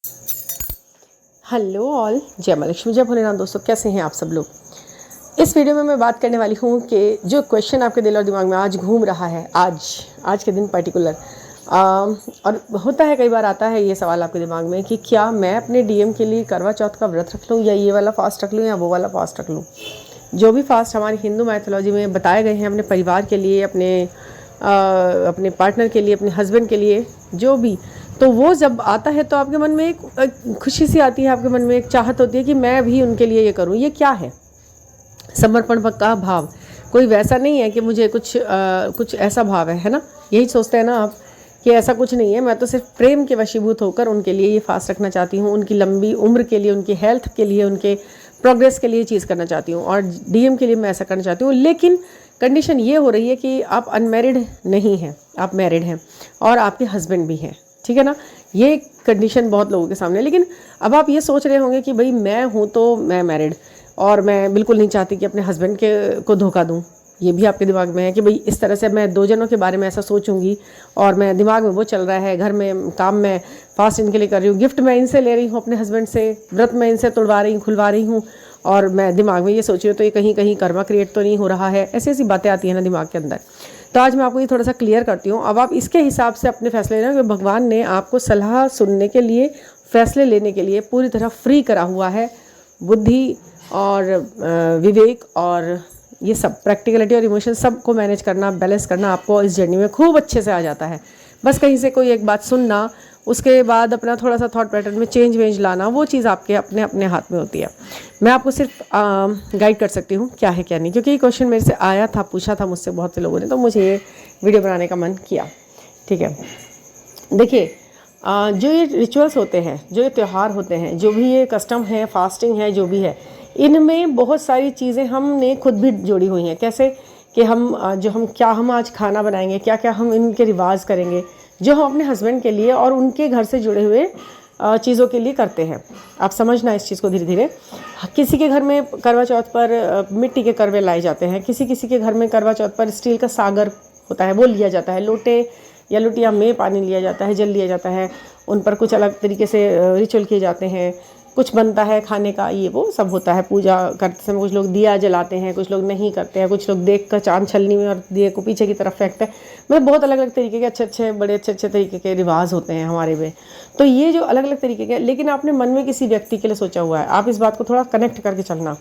Hello all, जय माँ लक्ष्मी, जय भोलेनाथ। दोस्तों, कैसे हैं आप सब लोग। इस वीडियो में मैं बात करने वाली हूँ कि जो क्वेश्चन आपके दिल और दिमाग में आज घूम रहा है, आज के दिन पर्टिकुलर, और होता है, कई बार आता है ये सवाल आपके दिमाग में कि क्या मैं अपने डीएम के लिए करवा चौथ का व्रत रख लूँ, या ये वाला फास्ट रख लूँ, या वो वाला फास्ट रख लूँ। जो भी फास्ट हमारी हिंदू मैथोलॉजी में बताए गए हैं अपने परिवार के लिए, अपने पार्टनर के लिए, अपने हस्बैंड के लिए, जो भी, तो वो जब आता है तो आपके मन में एक खुशी सी आती है, आपके मन में एक चाहत होती है कि मैं भी उनके लिए ये करूँ। ये क्या है? समर्पण का भाव। कोई वैसा नहीं है कि मुझे कुछ ऐसा भाव है ना, यही सोचते हैं ना आप कि ऐसा कुछ नहीं है। मैं तो सिर्फ प्रेम के वशीभूत होकर उनके लिए ये फास्ट रखना चाहती हूँ, उनकी लंबी उम्र के लिए, उनकी हेल्थ के लिए, उनके प्रोग्रेस के लिए चीज़ करना चाहती हूँ, और डीएम के लिए मैं ऐसा करना चाहती हूँ। लेकिन कंडीशन ये हो रही है कि आप अनमैरिड नहीं हैं, आप मैरिड हैं और आपके हस्बैंड भी हैं, ठीक है ना। ये कंडीशन बहुत लोगों के सामने है। लेकिन अब आप ये सोच रहे होंगे कि भाई मैं हूँ तो मैं मैरिड, और मैं बिल्कुल नहीं चाहती कि अपने हस्बैंड को धोखा दूँ। ये भी आपके दिमाग में है कि भाई इस तरह से मैं दो जनों के बारे में ऐसा सोचूंगी, और मैं दिमाग में वो चल रहा है, घर में काम में फास्ट इनके लिए कर रही हूँ, गिफ्ट मैं इनसे ले रही हूँ अपने हस्बैंड से, व्रत मैं इनसे तुड़वा रही हूँ, खुलवा रही हूँ, और मैं दिमाग में ये सोच रही हूँ तो ये कहीं कहीं कर्मा क्रिएट तो नहीं हो रहा है। ऐसी ऐसी बातें आती हैं ना दिमाग के अंदर। तो आज मैं आपको ये थोड़ा सा क्लियर करती हूँ। अब आप इसके हिसाब से अपने फैसले लेना, कि भगवान ने आपको सलाह सुनने के लिए, फैसले लेने के लिए पूरी तरह फ्री करा हुआ है। बुद्धि और विवेक और ये सब, प्रैक्टिकलिटी और इमोशन, सबको मैनेज करना, बैलेंस करना आपको इस जर्नी में खूब अच्छे से आ जाता है। बस कहीं से कोई एक बात सुनना, उसके बाद अपना थोड़ा सा थॉट पैटर्न में चेंज वेंज लाना, वो चीज़ आपके अपने अपने हाथ में होती है। मैं आपको सिर्फ गाइड कर सकती हूँ क्या है क्या नहीं, क्योंकि ये क्वेश्चन मेरे से आया था, पूछा था मुझसे बहुत से लोगों ने, तो मुझे ये वीडियो बनाने का मन किया। ठीक है, देखिए, जो ये रिचुअल्स होते हैं, जो ये त्यौहार होते हैं, जो भी ये कस्टम है, फास्टिंग है, जो भी है, इनमें बहुत सारी चीज़ें हमने खुद भी जोड़ी हुई हैं। कैसे कि हम आज खाना बनाएंगे, क्या क्या हम इनके रिवाज करेंगे, जो हम अपने हस्बैंड के लिए और उनके घर से जुड़े हुए चीज़ों के लिए करते हैं। आप समझना इस चीज़ को धीरे धीरे। किसी के घर में करवा चौथ पर मिट्टी के करवे लाए जाते हैं, किसी किसी के घर में करवा चौथ पर स्टील का सागर होता है, वो लिया जाता है, लोटे या लोटिया में पानी लिया जाता है, जल लिया जाता है, उन पर कुछ अलग तरीके से रिचुअल किए जाते हैं, कुछ बनता है खाने का, ये वो सब होता है। पूजा करते समय कुछ लोग दिया जलाते हैं, कुछ लोग नहीं करते हैं, कुछ लोग देख कर चांद छलनी में और दिए को पीछे की तरफ फेंकते हैं। मतलब बहुत अलग अलग तरीके के अच्छे तरीके के रिवाज होते हैं हमारे में। तो ये जो अलग अलग तरीके के, लेकिन आपने मन में किसी व्यक्ति के लिए सोचा हुआ है, आप इस बात को थोड़ा कनेक्ट करके चलना।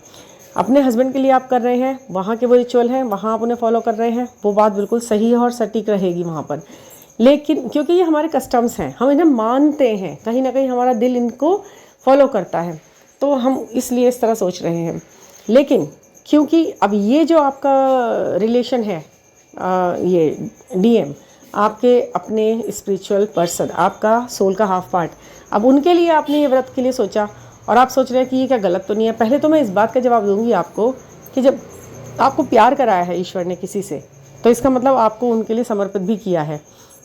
अपने हस्बैंड के लिए आप कर रहे हैं, वहाँ के वो रिचुअल हैं, वहाँ आप उन्हें फॉलो कर रहे हैं, वो बात बिल्कुल सही है और सटीक रहेगी वहाँ पर। लेकिन क्योंकि ये हमारे कस्टम्स हैं, हम इन्हें मानते हैं, कहीं ना कहीं हमारा दिल इनको फॉलो करता है, तो हम इसलिए इस तरह सोच रहे हैं। लेकिन क्योंकि अब ये जो आपका रिलेशन है, ये डीएम, आपके अपने स्पिरिचुअल पर्सन, आपका सोल का हाफ पार्ट, अब उनके लिए आपने ये व्रत के लिए सोचा, और आप सोच रहे हैं कि ये क्या गलत तो नहीं है। पहले तो मैं इस बात का जवाब दूंगी आपको कि जब आपको प्यार कराया है ईश्वर ने किसी से, तो इसका मतलब आपको उनके लिए समर्पित भी किया है।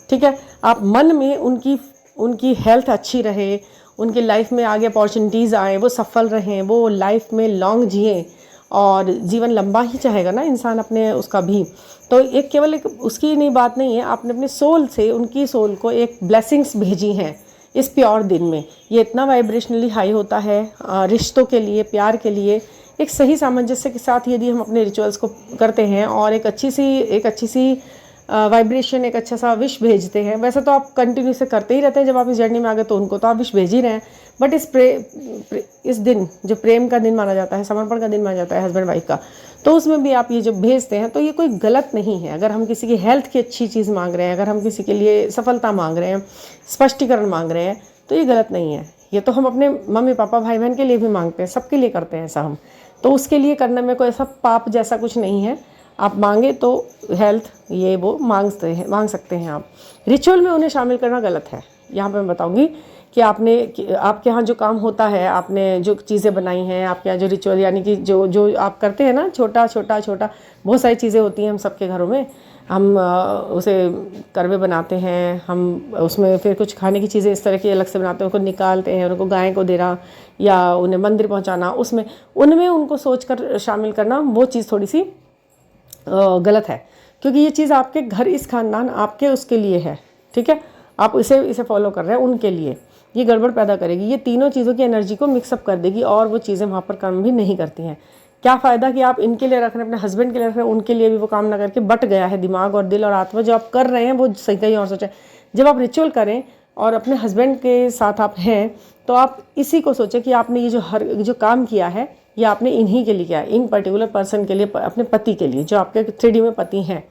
ठीक है, आप मन में उनकी हेल्थ अच्छी रहे, उनकी लाइफ में आगे अपॉर्चुनिटीज़ आए, वो सफल रहें, वो लाइफ में लॉन्ग जिए, और जीवन लंबा ही चाहेगा ना इंसान अपने उसका भी। तो एक केवल एक उसकी नहीं बात नहीं है, आपने अपने सोल से उनकी सोल को एक ब्लेसिंग्स भेजी हैं इस प्योर दिन में। ये इतना वाइब्रेशनली हाई होता है रिश्तों के लिए, प्यार के लिए। एक सही सामंजस्य के साथ यदि हम अपने रिचुअल्स को करते हैं और एक अच्छी सी वाइब्रेशन, एक अच्छा सा विश भेजते हैं। वैसे तो आप कंटिन्यू से करते ही रहते हैं, जब आप इस जर्नी में आ गए तो उनको तो आप विश भेज ही रहे हैं। बट इस दिन जो प्रेम का दिन माना जाता है, समर्पण का दिन माना जाता है हस्बैंड वाइफ का, तो उसमें भी आप ये जब भेजते हैं तो ये कोई गलत नहीं है। अगर हम किसी की हेल्थ की अच्छी चीज़ मांग रहे हैं, अगर हम किसी के लिए सफलता मांग रहे हैं, स्पष्टीकरण मांग रहे हैं, तो ये गलत नहीं है। ये तो हम अपने मम्मी पापा भाई बहन के लिए भी मांगते हैं, सबके लिए करते हैं ऐसा हम। तो उसके लिए करने में कोई ऐसा पाप जैसा कुछ नहीं है। आप मांगे तो हेल्थ ये वो मांग सकते हैं आप। रिचुअल में उन्हें शामिल करना गलत है। यहाँ पे मैं बताऊँगी कि आपके यहाँ जो काम होता है, आपने जो चीज़ें बनाई हैं, आपके यहाँ जो रिचुअल, यानी कि जो आप करते हैं ना, छोटा बहुत सारी चीज़ें होती हैं हम सबके घरों में। हम उसे करवे बनाते हैं, हम उसमें फिर कुछ खाने की चीज़ें इस तरह की अलग से बनाते हैं, उनको निकालते हैं, उनको गाय को देना या उन्हें मंदिर पहुँचाना, उनमें उनको सोच कर शामिल करना, वो चीज़ थोड़ी सी गलत है। क्योंकि ये चीज़ आपके घर, इस खानदान, आपके उसके लिए है। ठीक है, आप इसे फॉलो कर रहे हैं उनके लिए। ये गड़बड़ पैदा करेगी, ये तीनों चीज़ों की एनर्जी को मिक्सअप कर देगी और वो चीज़ें वहाँ पर काम भी नहीं करती हैं। क्या फ़ायदा कि आप इनके लिए रख रहे हैं, अपने हस्बैंड के लिए रख रहे हैं, उनके लिए भी वो काम ना करके बट गया है दिमाग और दिल और आत्मा। जो आप कर रहे हैं वो सही कहीं और सोचें। जब आप रिचुअल करें और अपने हस्बैंड के साथ आप हैं तो आप इसी को सोचें कि आपने ये जो काम किया है ये आपने इन्हीं के लिए किया है, इन पर्टिकुलर पर्सन के लिए, अपने पति के लिए जो आपके 3D में पति हैं,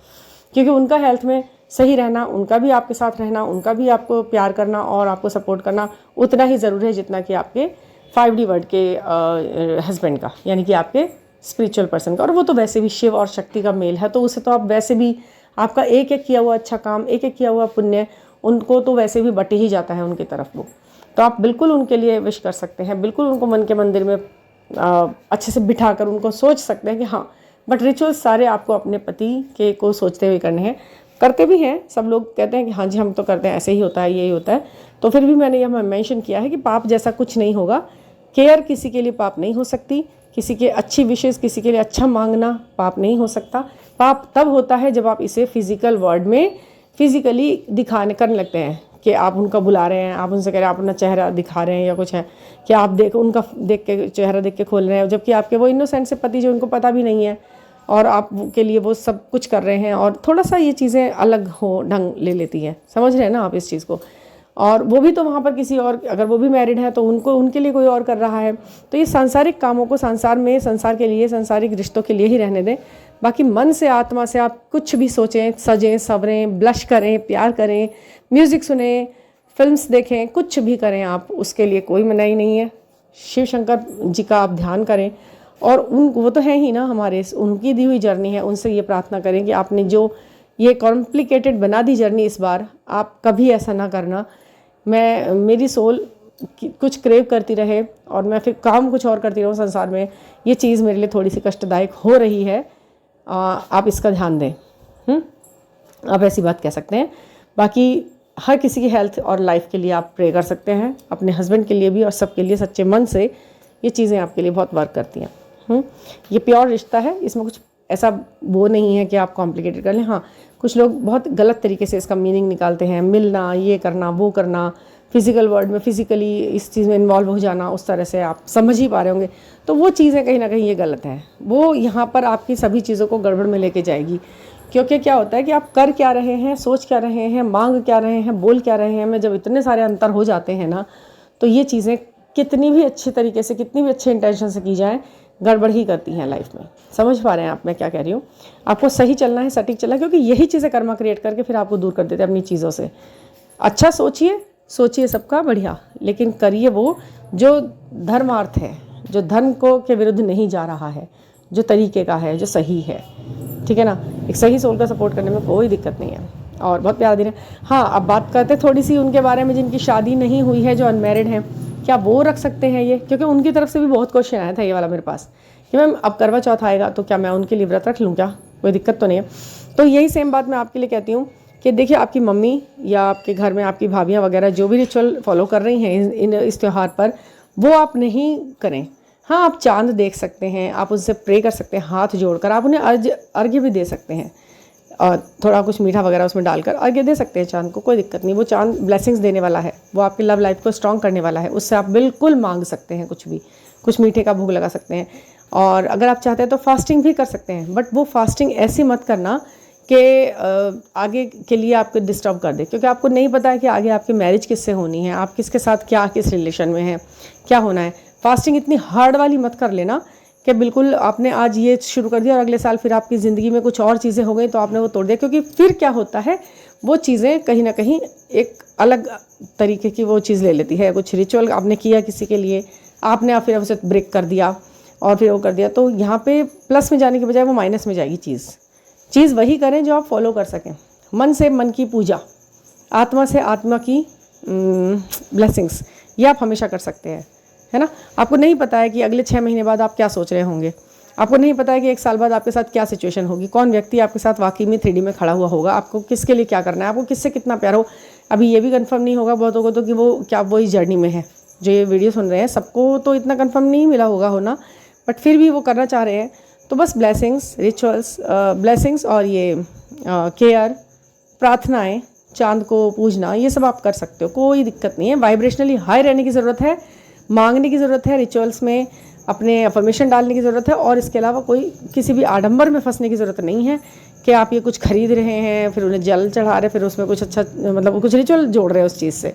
क्योंकि उनका हेल्थ में सही रहना, उनका भी आपके साथ रहना, उनका भी आपको प्यार करना और आपको सपोर्ट करना उतना ही ज़रूरी है जितना कि आपके 5D वर्ड के हस्बैंड का, यानी कि आपके स्पिरिचुअल पर्सन का। और वो तो वैसे भी शिव और शक्ति का मेल है, तो उसे तो आप वैसे भी आपका एक एक किया हुआ अच्छा काम, एक एक किया हुआ पुण्य उनको तो वैसे भी बट ही जाता है उनकी तरफ वो। तो आप बिल्कुल उनके लिए विश कर सकते हैं, बिल्कुल उनको मन के मंदिर में अच्छे से बिठाकर उनको सोच सकते हैं कि हाँ। बट रिचुअल्स सारे आपको अपने पति के को सोचते हुए करने हैं, करते भी हैं। सब लोग कहते हैं कि हाँ जी हम तो करते हैं, ऐसे ही होता है, यही होता है। तो फिर भी मैंने यह मेंशन किया है कि पाप जैसा कुछ नहीं होगा। केयर किसी के लिए पाप नहीं हो सकती, किसी के अच्छी विशेष, किसी के लिए अच्छा मांगना पाप नहीं हो सकता। पाप तब होता है जब आप इसे फिजिकल वर्ड में फिजिकली दिखाने करने लगते हैं कि आप उनका बुला रहे हैं, आप उनसे कह रहे हैं, आप अपना चेहरा दिखा रहे हैं या कुछ है कि आप उनका देख के चेहरा देख के खोल रहे हैं, जबकि आपके वो इनोसेंट से पति जो उनको पता भी नहीं है और आप के लिए वो सब कुछ कर रहे हैं। और थोड़ा सा ये चीज़ें अलग हो ढंग ले लेती हैं, समझ रहे हैं ना आप इस चीज़ को। और वो भी तो वहाँ पर किसी और, अगर वो भी मैरिड है तो उनके लिए कोई और कर रहा है। तो ये सांसारिक कामों को संसार में, संसार के लिए, सांसारिक रिश्तों के लिए ही रहने दें। बाकी मन से, आत्मा से आप कुछ भी सोचें, सजें, संवरें, ब्लश करें, प्यार करें, म्यूज़िक सुने, फिल्म्स देखें, कुछ भी करें आप, उसके लिए कोई मनाही नहीं है। शिव शंकर जी का आप ध्यान करें और वो तो है ही ना हमारे, उनकी दी हुई जर्नी है। उनसे ये प्रार्थना करें कि आपने जो ये कॉम्प्लिकेटेड बना दी जर्नी इस बार, आप कभी ऐसा ना करना। मेरी सोल कुछ क्रेव करती रहे और मैं फिर काम कुछ और करती रहूँ संसार में, ये चीज़ मेरे लिए थोड़ी सी कष्टदायक हो रही है। आप इसका ध्यान दें। आप ऐसी बात कह सकते हैं। बाकी हर किसी की हेल्थ और लाइफ के लिए आप प्रे कर सकते हैं, अपने हस्बैंड के लिए भी और सबके लिए सच्चे मन से। ये चीज़ें आपके लिए बहुत वर्क करती हैं। ये प्योर रिश्ता है, इसमें कुछ ऐसा वो नहीं है कि आप कॉम्प्लिकेटेड कर लें। हाँ, कुछ लोग बहुत गलत तरीके से इसका मीनिंग निकालते हैं, मिलना, ये करना, वो करना, फिजिकल वर्ल्ड में फिजिकली इस चीज़ में इन्वॉल्व हो जाना, उस तरह से आप समझ ही पा रहे होंगे। तो वो चीज़ें कहीं ना कहीं ये गलत हैं, वो यहाँ पर आपकी सभी चीज़ों को गड़बड़ में लेके जाएगी। क्योंकि क्या होता है कि आप कर क्या रहे हैं, सोच क्या रहे हैं, मांग क्या रहे हैं, बोल क्या रहे हैं, में जब इतने सारे अंतर हो जाते हैं ना, तो ये चीज़ें कितनी भी अच्छे तरीके से, कितनी भी अच्छे इंटेंशन से की जाए, गड़बड़ ही करती हैं लाइफ में। समझ पा रहे हैं आप मैं क्या कह रही हूँ? आपको सही चलना है, सटीक चलना है, क्योंकि यही चीज़ें कर्मा क्रिएट करके फिर आपको दूर कर देते हैं अपनी चीज़ों से। अच्छा सोचिए सबका बढ़िया, लेकिन करिए वो जो धर्मार्थ है, जो धर्म को के विरुद्ध नहीं जा रहा है, जो तरीके का है, जो सही है। ठीक है ना? एक सही सोल का सपोर्ट करने में कोई दिक्कत नहीं है। और बहुत प्यारा दिन है। हाँ, अब बात करते हैं थोड़ी सी उनके बारे में जिनकी शादी नहीं हुई है, जो अनमैरिड हैं। क्या वो रख सकते हैं ये? क्योंकि उनकी तरफ से भी बहुत क्वेश्चन आया था ये वाला मेरे पास कि मैम अब करवा चौथ आएगा तो क्या मैं उनके लिए व्रत रख लूँ क्या? कोई दिक्कत तो नहीं है? तो यही सेम बात मैं आपके लिए कहती हूँ कि देखिए, आपकी मम्मी या आपके घर में आपकी भाभियाँ वगैरह जो भी रिचुअल फॉलो कर रही हैं इस त्यौहार पर, वो आप नहीं करें। हाँ, आप चांद देख सकते हैं, आप उनसे प्रे कर सकते हैं हाथ जोड़कर, आप उन्हें अर्घ्य भी दे सकते हैं और थोड़ा कुछ मीठा वगैरह उसमें डालकर अर्घ्य दे सकते हैं चांद को, कोई दिक्कत नहीं। वो चांद ब्लेसिंग्स देने वाला है, वो आपकी लव लाइफ को स्ट्रॉन्ग करने वाला है, उससे आप बिल्कुल मांग सकते हैं कुछ भी, कुछ मीठे का भोग लगा सकते हैं। और अगर आप चाहते हैं तो फास्टिंग भी कर सकते हैं, बट वो फास्टिंग ऐसी मत करना कि आगे के लिए आपको डिस्टर्ब कर दे, क्योंकि आपको नहीं पता है कि आगे आपकी मैरिज किससे होनी है, आप किसके साथ क्या किस रिलेशन में है, क्या होना है। फास्टिंग इतनी हार्ड वाली मत कर लेना कि बिल्कुल आपने आज ये शुरू कर दिया और अगले साल फिर आपकी ज़िंदगी में कुछ और चीज़ें हो गई तो आपने वो तोड़ दिया। क्योंकि फिर क्या होता है, वो चीज़ें कहीं ना कहीं एक अलग तरीके की वो चीज़ ले लेती है। कुछ रिचुअल आपने किया किसी के लिए, आपने फिर उसे ब्रेक कर दिया और फिर वो कर दिया, तो यहाँ पे प्लस में जाने के बजाय वो माइनस में जाएगी। चीज़ वही करें जो आप फॉलो कर सकें। मन से मन की पूजा, आत्मा से आत्मा की ब्लेसिंग्स, ये आप हमेशा कर सकते हैं, है ना? आपको नहीं पता है कि अगले 6 महीने बाद आप क्या सोच रहे होंगे, आपको नहीं पता है कि 1 साल बाद आपके साथ क्या सिचुएशन होगी, कौन व्यक्ति आपके साथ वाकई में 3D में खड़ा हुआ होगा, आपको किसके लिए क्या करना है, आपको किससे कितना प्यार हो। अभी ये भी कंफर्म नहीं होगा बहुतों को तो कि वो क्या वो इस जर्नी में है। जो ये वीडियो सुन रहे हैं सबको तो इतना कंफर्म नहीं मिला होना, बट फिर भी वो करना चाह रहे हैं। तो बस ब्लेसिंग्स, रिचुअल्स, ब्लेसिंग्स और ये केयर, प्रार्थनाएं, चांद को पूजना, ये सब आप कर सकते हो, कोई दिक्कत नहीं है। वाइब्रेशनली हाई रहने की ज़रूरत है, मांगने की ज़रूरत है, रिचुअल्स में अपने अफर्मेशन डालने की ज़रूरत है, और इसके अलावा कोई किसी भी आडंबर में फंसने की ज़रूरत नहीं है कि आप ये कुछ खरीद रहे हैं, फिर उन्हें जल चढ़ा रहे, फिर उसमें कुछ अच्छा मतलब कुछ रिचुअल जोड़ रहे हैं उस चीज़ से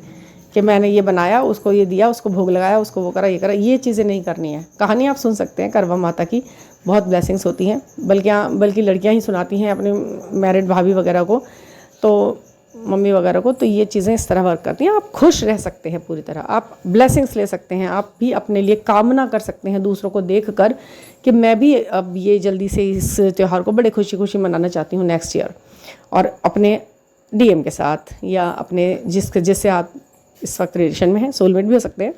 कि मैंने ये बनाया, उसको ये दिया, उसको भोग लगाया, उसको वो करा, ये करा। ये चीज़ें नहीं करनी है। कहानी आप सुन सकते हैं करवा माता की, बहुत ब्लेसिंग्स होती हैं, बल्कि लड़कियां ही सुनाती हैं अपने मैरिड भाभी वगैरह को, तो मम्मी वगैरह को। तो ये चीज़ें इस तरह वर्क करती हैं। आप खुश रह सकते हैं पूरी तरह, आप ब्लेसिंग्स ले सकते हैं, आप भी अपने लिए कामना कर सकते हैं दूसरों को देख कर कि मैं भी अब ये जल्दी से इस त्यौहार को बड़े खुशी खुशी मनाना चाहती हूँ नेक्स्ट ईयर, और अपने डीएम के साथ या अपने जिससे आप इस वक्त रिलेशन में हैं, सोलमेट भी हो सकते हैं।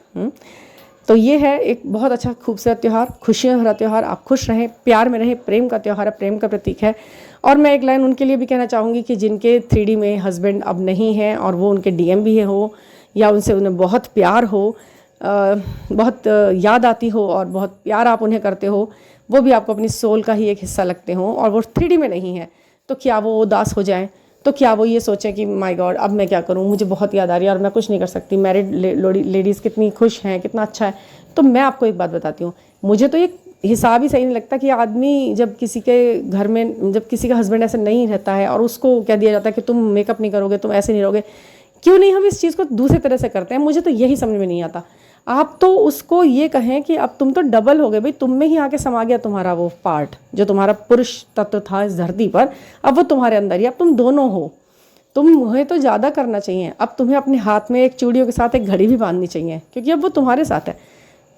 तो ये है एक बहुत अच्छा खूबसूरत त्यौहार, खुशियाँ भरा त्यौहार। आप खुश रहें, प्यार में रहें, प्रेम का त्यौहार है, प्रेम का प्रतीक है। और मैं एक लाइन उनके लिए भी कहना चाहूँगी कि जिनके 3D में हस्बैंड अब नहीं हैं और वो उनके डीएम भी हो, या उनसे उन्हें बहुत प्यार हो, बहुत याद आती हो और बहुत प्यार आप उन्हें करते हो, वो भी आपको अपनी सोल का ही एक हिस्सा लगते हों, और वो 3D में नहीं है, तो क्या वो उदास हो जाएं? तो क्या वो ये सोचें कि माय गॉड अब मैं क्या करूं, मुझे बहुत याद आ रही है और मैं कुछ नहीं कर सकती। मैरिड लेडीज़ कितनी खुश हैं, कितना अच्छा है। तो मैं आपको एक बात बताती हूँ, मुझे तो ये हिसाब ही सही नहीं लगता कि आदमी जब किसी के घर में, जब किसी का हस्बैंड ऐसे नहीं रहता है और उसको कह दिया जाता है कि तुम मेकअप नहीं करोगे, तुम ऐसे नहीं रहोगे। क्यों नहीं हम इस चीज़ को दूसरी तरह से करते हैं? मुझे तो यही समझ में नहीं आता। आप तो उसको ये कहें कि अब तुम तो डबल हो गए भाई, तुम में ही आके समा गया तुम्हारा वो पार्ट, जो तुम्हारा पुरुष तत्व था इस धरती पर, अब वो तुम्हारे अंदर ही, अब तुम दोनों हो। तुम्हें तो ज़्यादा करना चाहिए। अब तुम्हें अपने हाथ में एक चूड़ियों के साथ एक घड़ी भी बांधनी चाहिए, क्योंकि अब वो तुम्हारे साथ है।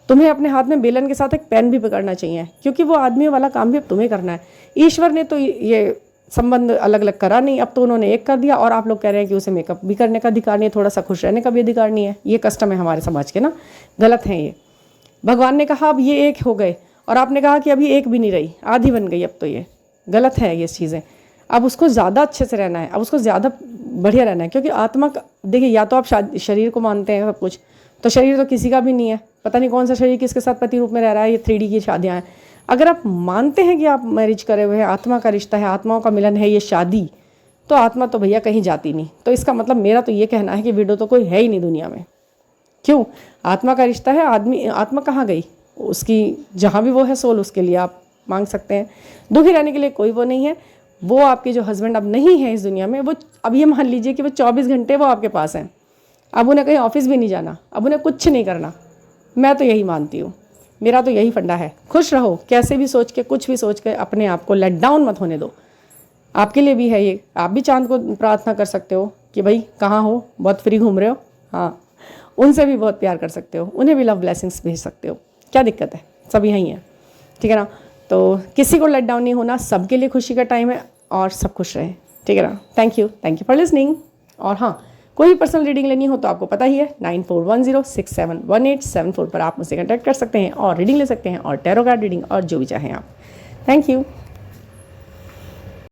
तुम्हें अपने हाथ में बेलन के साथ एक पेन भी पकड़ना चाहिए, क्योंकि वो आदमी वाला काम भी अब तुम्हें करना है। ईश्वर ने तो ये संबंध अलग अलग करा नहीं, अब तो उन्होंने एक कर दिया, और आप लोग कह रहे हैं कि उसे मेकअप भी करने का अधिकार नहीं है, थोड़ा सा खुश रहने का भी अधिकार नहीं है। ये कस्टम है हमारे समाज के ना, गलत है ये। भगवान ने कहा अब ये एक हो गए, और आपने कहा कि अभी एक भी नहीं रही, आधी बन गई। अब तो ये गलत है ये चीज़ें। अब उसको ज़्यादा अच्छे से रहना है, अब उसको ज़्यादा बढ़िया रहना है, क्योंकि आत्मा का देखिए, या तो आप शरीर को मानते हैं सब कुछ, तो शरीर तो किसी का भी नहीं है, पता नहीं कौन सा शरीर किसके साथ पति रूप में रह रहा है। ये 3D की शादियाँ हैं। अगर आप मानते हैं कि आप मैरिज करे हुए हैं, आत्मा का रिश्ता है, आत्माओं का मिलन है ये शादी, तो आत्मा तो भैया कहीं जाती नहीं। तो इसका मतलब मेरा तो ये कहना है कि विडो तो कोई है ही नहीं दुनिया में। क्यों? आत्मा का रिश्ता है, आत्मा कहाँ गई? उसकी जहाँ भी वो है सोल, उसके लिए आप मांग सकते हैं। दुखी रहने के लिए कोई वो नहीं है। वो आपके जो हस्बैंड अब नहीं है इस दुनिया में, वो अब ये मान लीजिए कि वो 24 घंटे वो आपके पास हैं। अब उन्हें कहीं ऑफिस भी नहीं जाना, अब उन्हें कुछ नहीं करना। मैं तो यही मानती हूँ, मेरा तो यही फंडा है। खुश रहो, कैसे भी सोच के, कुछ भी सोच के अपने आप को लेट डाउन मत होने दो। आपके लिए भी है ये। आप भी चांद को प्रार्थना कर सकते हो कि भाई कहाँ हो, बहुत फ्री घूम रहे हो, हाँ, उनसे भी बहुत प्यार कर सकते हो, उन्हें भी लव ब्लेसिंग्स भेज सकते हो। क्या दिक्कत है? सब यहीं है, ठीक है ना? तो किसी को लेट डाउन नहीं होना, सबके लिए खुशी का टाइम है, और सब खुश रहें, ठीक है ना? Thank you for listening. और हाँ, कोई भी पर्सनल रीडिंग लेनी हो तो आपको पता ही है 9410671874 पर आप मुझसे कॉन्टैक्ट कर सकते हैं और रीडिंग ले सकते हैं, और टैरो कार्ड रीडिंग और जो भी चाहें आप। Thank you.